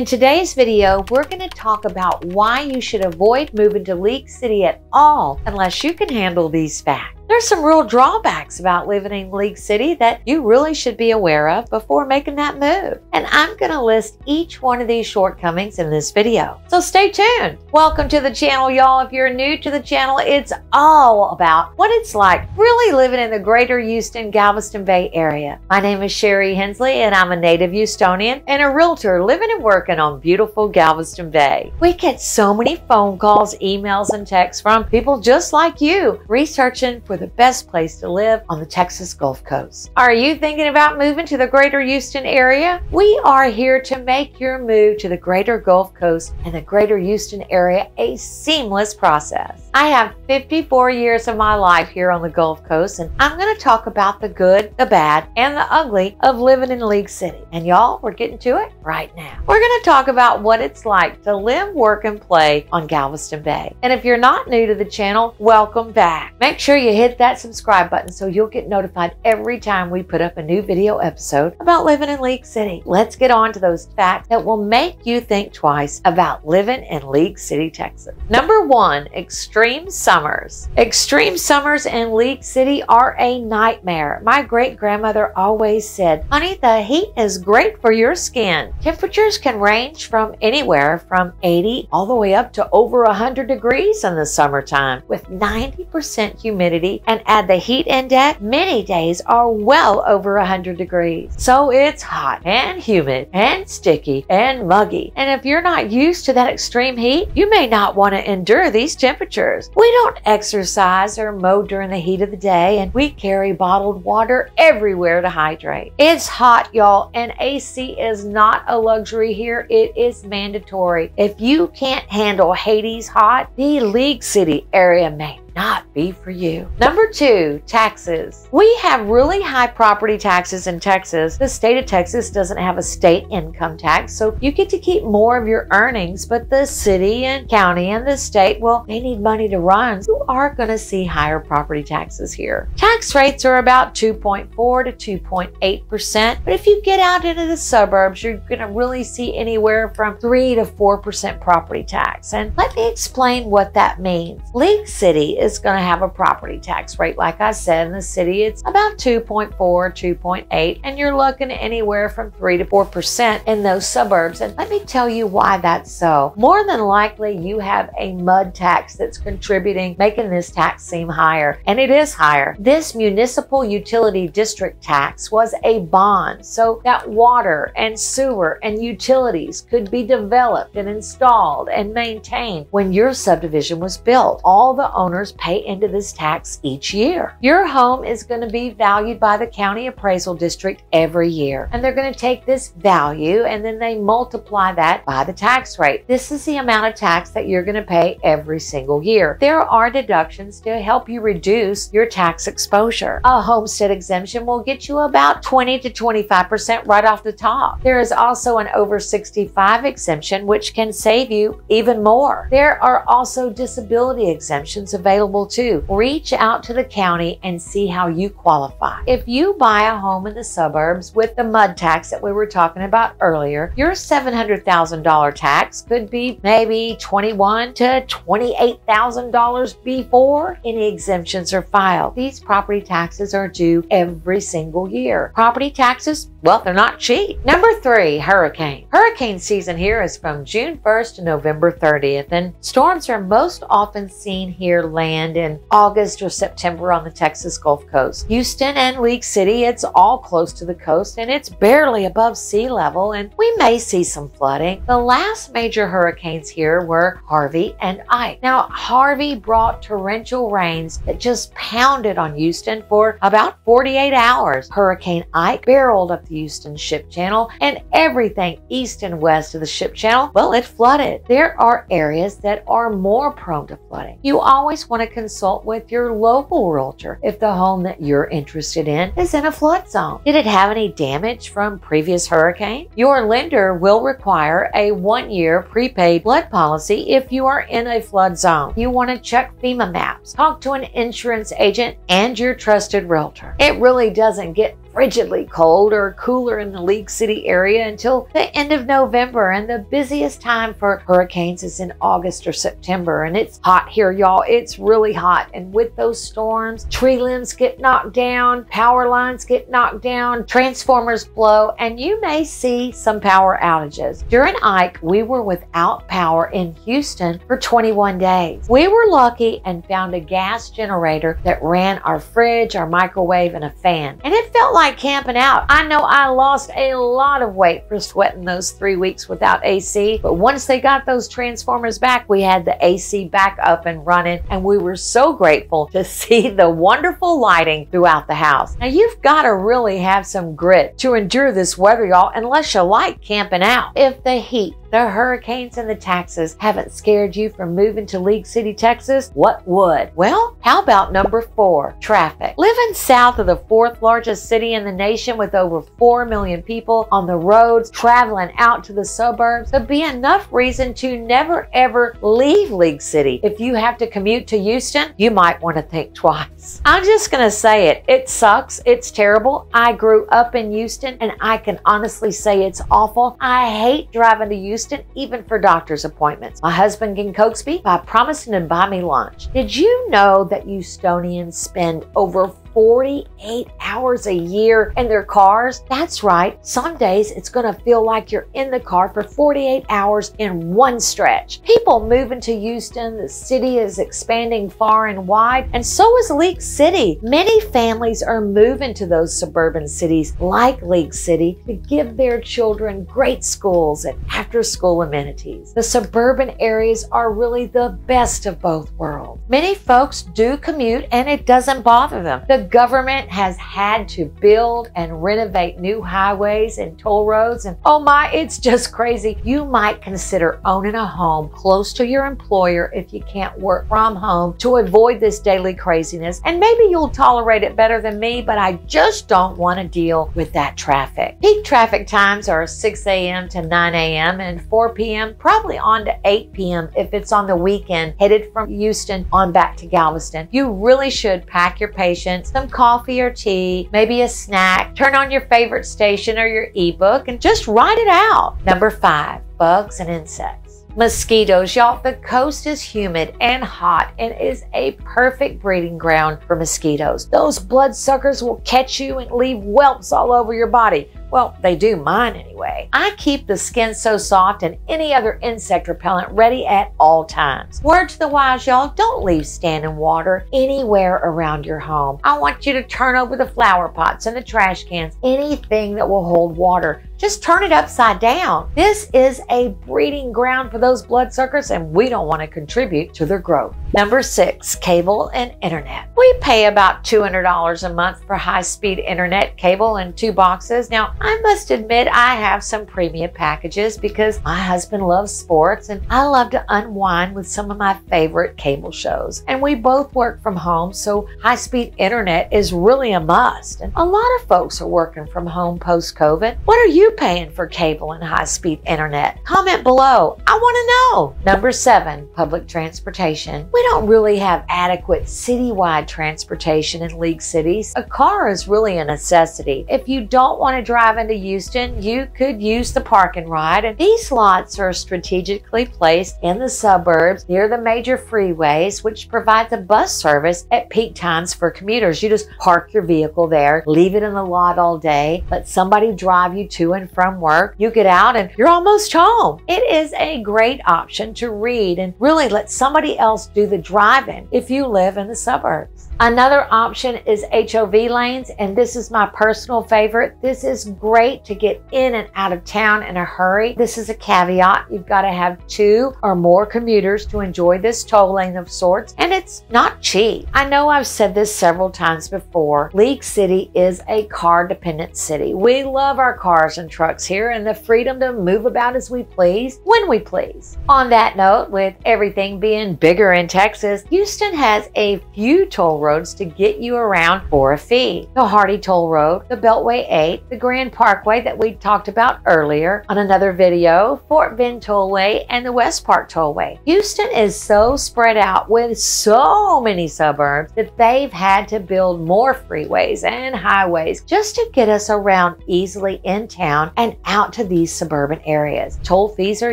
In today's video, we're going to talk about why you should avoid moving to League City at all unless you can handle these facts. There's some real drawbacks about living in League City that you really should be aware of before making that move. And I'm going to list each one of these shortcomings in this video. So stay tuned. Welcome to the channel, y'all. If you're new to the channel, it's all about what it's like really living in the greater Houston, Galveston Bay area. My name is Sherry Hensley, and I'm a native Houstonian and a realtor living and working on beautiful Galveston Bay. We get so many phone calls, emails, and texts from people just like you researching for the best place to live on the Texas Gulf Coast. Are you thinking about moving to the greater Houston area? We are here to make your move to the greater Gulf Coast and the greater Houston area a seamless process. I have 54 years of my life here on the Gulf Coast, and I'm going to talk about the good, the bad, and the ugly of living in League City. And y'all, we're getting to it right now. We're going to talk about what it's like to live, work, and play on Galveston Bay. And if you're not new to the channel, welcome back. Make sure you hit that subscribe button so you'll get notified every time we put up a new video episode about living in League City. Let's get on to those facts that will make you think twice about living in League City, Texas. Number one, extreme summers. Extreme summers in League City are a nightmare. My great-grandmother always said, "Honey, the heat is great for your skin." Temperatures can range from anywhere from 80 all the way up to over 100 degrees in the summertime with 90% humidity. And add the heat index, many days are well over 100 degrees. So it's hot and humid and sticky and muggy. And if you're not used to that extreme heat, you may not want to endure these temperatures. We don't exercise or mow during the heat of the day, and we carry bottled water everywhere to hydrate. It's hot, y'all, and AC is not a luxury here. It is mandatory. If you can't handle Hades hot, the League City area may not be for you. Number two, taxes. We have really high property taxes in Texas. The state of Texas doesn't have a state income tax, so you get to keep more of your earnings, but the city and county and the state, well, they need money to run. You are going to see higher property taxes here. Tax rates are about 2.4 to 2.8%, but if you get out into the suburbs, you're going to really see anywhere from 3 to 4% property tax. And let me explain what that means. League City is going to have a property tax rate. Like I said, in the city, it's about 2.4, 2.8, and you're looking at anywhere from 3 to 4% in those suburbs. And let me tell you why that's so. More than likely, you have a mud tax that's contributing, making this tax seem higher, and it is higher. This municipal utility district tax was a bond, so that water and sewer and utilities could be developed and installed and maintained when your subdivision was built. All the owners pay into this tax each year. Your home is going to be valued by the county appraisal district every year, and they're going to take this value and then they multiply that by the tax rate. This is the amount of tax that you're going to pay every single year. There are deductions to help you reduce your tax exposure. A homestead exemption will get you about 20 to 25% right off the top. There is also an over 65 exemption, which can save you even more. There are also disability exemptions available too. Reach out to the county and see how you qualify. If you buy a home in the suburbs with the mud tax that we were talking about earlier, your $700,000 tax could be maybe $21,000 to $28,000 before any exemptions are filed. These property taxes are due every single year. Property taxes, well, they're not cheap. Number three, hurricane. Hurricane season here is from June 1st to November 30th, and storms are most often seen here land in August or September on the Texas Gulf Coast. Houston and League City, it's all close to the coast and it's barely above sea level, and we may see some flooding. The last major hurricanes here were Harvey and Ike. Now, Harvey brought torrential rains that just pounded on Houston for about 48 hours. Hurricane Ike barreled up the Houston Ship Channel, and everything east and west of the Ship Channel, well, it flooded. There are areas that are more prone to flooding. You always want to consult with your local realtor if the home that you're interested in is in a flood zone. Did it have any damage from previous hurricane? Your lender will require a 1-year prepaid flood policy if you are in a flood zone. You want to check FEMA maps, talk to an insurance agent and your trusted realtor. It really doesn't get frigidly cold or cooler in the League City area until the end of November, and the busiest time for hurricanes is in August or September. And it's hot here, y'all. It's really hot. And with those storms, tree limbs get knocked down, power lines get knocked down, transformers blow, and you may see some power outages. During Ike, we were without power in Houston for 21 days. We were lucky and found a gas generator that ran our fridge, our microwave, and a fan. And it felt like camping out. I know I lost a lot of weight for sweating those 3 weeks without AC, but once they got those transformers back, we had the AC back up and running, and we were so grateful to see the wonderful lighting throughout the house. Now, you've got to really have some grit to endure this weather, y'all, unless you like camping out. If the heat, the hurricanes, and the taxes haven't scared you from moving to League City, Texas, what would? Well, how about number 4, traffic? Living south of the 4th largest city in the nation with over 4 million people on the roads traveling out to the suburbs could be enough reason to never ever leave League City. If you have to commute to Houston, you might want to think twice. I'm just gonna say it. It sucks. It's terrible. I grew up in Houston, and I can honestly say it's awful. I hate driving to Houston, even for doctor's appointments. My husband can coax me by promising to buy me lunch. Did you know that Houstonians spend over 48 hours a year in their cars? That's right. Some days it's going to feel like you're in the car for 48 hours in one stretch. People moving to Houston, the city is expanding far and wide, and so is League City. Many families are moving to those suburban cities like League City to give their children great schools and after-school amenities. The suburban areas are really the best of both worlds. Many folks do commute, and it doesn't bother them. The government has had to build and renovate new highways and toll roads, and oh my, it's just crazy. You might consider owning a home close to your employer if you can't work from home to avoid this daily craziness, and maybe you'll tolerate it better than me, but I just don't want to deal with that traffic. Peak traffic times are 6 a.m. to 9 a.m. and 4 p.m., probably on to 8 p.m. if it's on the weekend, headed from Houston on back to Galveston. You really should pack your patience, some coffee or tea, maybe a snack, turn on your favorite station or your ebook, and just ride it out. Number 5, bugs and insects. Mosquitoes, y'all. The coast is humid and hot and is a perfect breeding ground for mosquitoes. Those bloodsuckers will catch you and leave whelps all over your body. Well, they do mine anyway. I keep the Skin So Soft and any other insect repellent ready at all times. Word to the wise, y'all, don't leave standing water anywhere around your home. I want you to turn over the flower pots and the trash cans, anything that will hold water. Just turn it upside down. This is a breeding ground for those bloodsuckers, and we don't want to contribute to their growth. Number 6, cable and internet. We pay about $200 a month for high-speed internet cable in 2 boxes. Now, I must admit I have some premium packages because my husband loves sports and I love to unwind with some of my favorite cable shows. And we both work from home, so high-speed internet is really a must. And a lot of folks are working from home post-COVID. What are you paying for cable and high-speed internet? Comment below. I want to know. Number 7, public transportation. We don't really have adequate citywide transportation in League Cities. A car is really a necessity. If you don't want to drive into Houston, you could use the park and ride. And these lots are strategically placed in the suburbs near the major freeways, which provides a bus service at peak times for commuters. You just park your vehicle there, leave it in the lot all day, let somebody drive you to and from work. You get out and you're almost home. It is a great option to read and really let somebody else do the driving if you live in the suburbs. Another option is HOV lanes, and this is my personal favorite. This is great to get in and out of town in a hurry. This is a caveat. You've got to have 2 or more commuters to enjoy this toll lane of sorts, and it's not cheap. I know I've said this several times before. League City is a car-dependent city. We love our cars and trucks here and the freedom to move about as we please, when we please. On that note, with everything being bigger in Texas, Houston has a few toll roads roads to get you around for a fee. The Hardy Toll Road, the Beltway 8, the Grand Parkway that we talked about earlier on another video, Fort Bend Tollway, and the West Park Tollway. Houston is so spread out with so many suburbs that they've had to build more freeways and highways just to get us around easily in town and out to these suburban areas. Toll fees are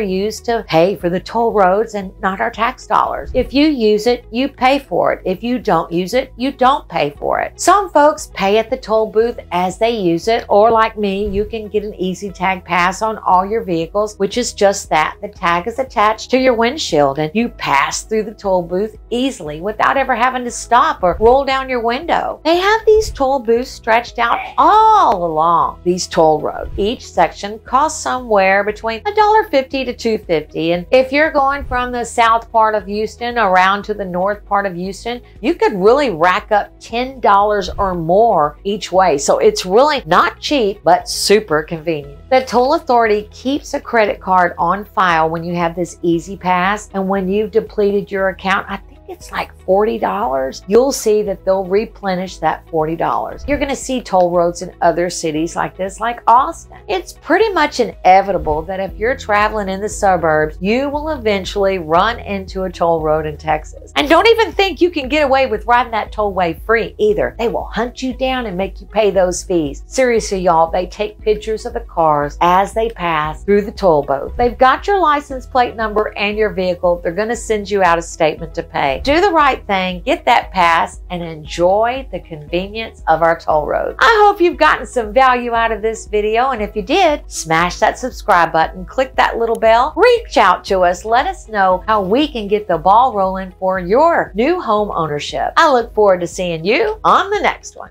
used to pay for the toll roads and not our tax dollars. If you use it, you pay for it. If you don't use it, you don't pay for it. Some folks pay at the toll booth as they use it, or like me, you can get an easy tag pass on all your vehicles, which is just that. The tag is attached to your windshield and you pass through the toll booth easily without ever having to stop or roll down your window. They have these toll booths stretched out all along these toll roads. Each section costs somewhere between $1.50 to $2.50, and if you're going from the south part of Houston around to the north part of Houston, you could really rack up $10 or more each way. So it's really not cheap, but super convenient. The toll authority keeps a credit card on file when you have this Easy Pass, and when you've depleted your account, I think it's like $40, you'll see that they'll replenish that $40. You're going to see toll roads in other cities like this, like Austin. It's pretty much inevitable that if you're traveling in the suburbs, you will eventually run into a toll road in Texas. And don't even think you can get away with riding that tollway free either. They will hunt you down and make you pay those fees. Seriously, y'all, they take pictures of the cars as they pass through the toll booth. They've got your license plate number and your vehicle. They're going to send you out a statement to pay. Do the right thing, get that pass, and enjoy the convenience of our toll roads. I hope you've gotten some value out of this video, and if you did, smash that subscribe button, click that little bell, reach out to us, let us know how we can get the ball rolling for your new home ownership. I look forward to seeing you on the next one.